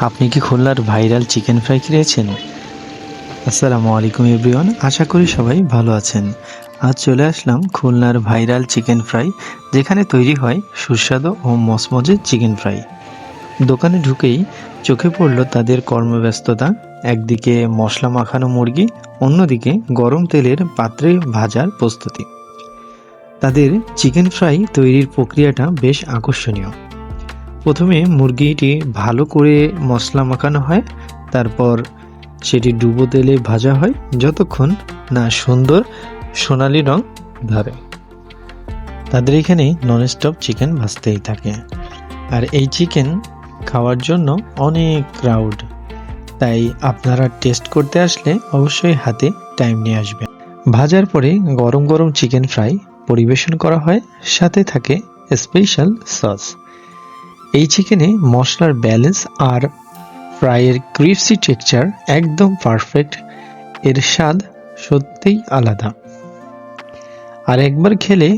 আপনি কি খুলনার ভাইরাল চিকেন ফ্রাই খেয়েছেন? আসসালামু আলাইকুম এভরিওয়ান, আশা করি সবাই ভালো আছেন। আজ চলে আসলাম খুলনার ভাইরাল চিকেন ফ্রাই, যেখানে তৈরি হয় সুস্বাদু ও মচমচে চিকেন ফ্রাই। দোকানে ঢুকেই চোখে পড়ল তাদের কর্মব্যস্ততা। একদিকে মশলা মাখানো মুরগি, অন্যদিকে গরম তেলের পাত্রে ভাজার প্রস্তুতি। তাদের চিকেন ফ্রাই তৈরির প্রক্রিয়াটা বেশ আকর্ষণীয়। প্রথমে মুরগিটি ভালো করে মশলা মাখানো হয়, তারপর সেটি ডুবো তেলে ভাজা হয় যতক্ষণ না সুন্দর সোনালি রং ধরে। তাদের এখানে ননস্টপ চিকেন ভাজতেই থাকে, আর এই চিকেন খাওয়ার জন্য অনেক ক্রাউড। তাই আপনারা টেস্ট করতে আসলে অবশ্যই হাতে টাইম নিয়ে আসবেন। ভাজার পরে গরম গরম চিকেন ফ্রাই পরিবেশন করা হয়, সাথে থাকে স্পেশাল সস। এই চিকেনে মশলার ব্যালেন্স আর ফ্রাইয়ের ক্রিসপি টেক্সচার একদম পারফেক্ট। এর স্বাদ সত্যিই আলাদা, আর একবার খেলে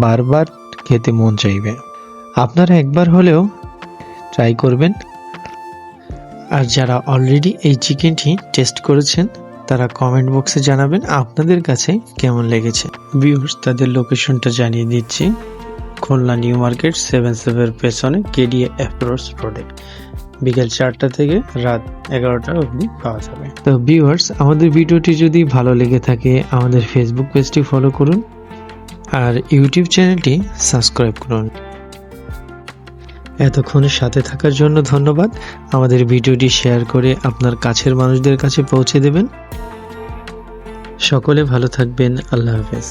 বারবার খেতে মন চাইবে। আপনারা একবার হলেও ট্রাই করবেন। আর যারা অলরেডি এই চিকেনটি টেস্ট করেছেন তারা কমেন্ট বক্সে জানাবেন আপনাদের কাছে কেমন লেগেছে। ভিউয়ার্স, তাদের লোকেশনটা জানিয়ে দিচ্ছি। খুলনা নিউ মার্কেট 7-7 পেছনে কেডিএ অ্যাপ্রোচ রোডে। বিকেল 4টা থেকে রাত 11টা অবধি পাওয়া যাবে। তো ভিউয়ার্স, আমাদের ভিডিওটি যদি ভালো লেগে থাকে আমাদের ফেসবুক পেজটি ফলো করুন আর ইউটিউব চ্যানেলটি সাবস্ক্রাইব করুন। এতক্ষণ সাথে থাকার জন্য ধন্যবাদ। আমাদের ভিডিওটি শেয়ার করে আপনার কাছের মানুষদের কাছে পৌঁছে দেবেন। সকলে ভালো থাকবেন। আল্লাহ হাফেজ।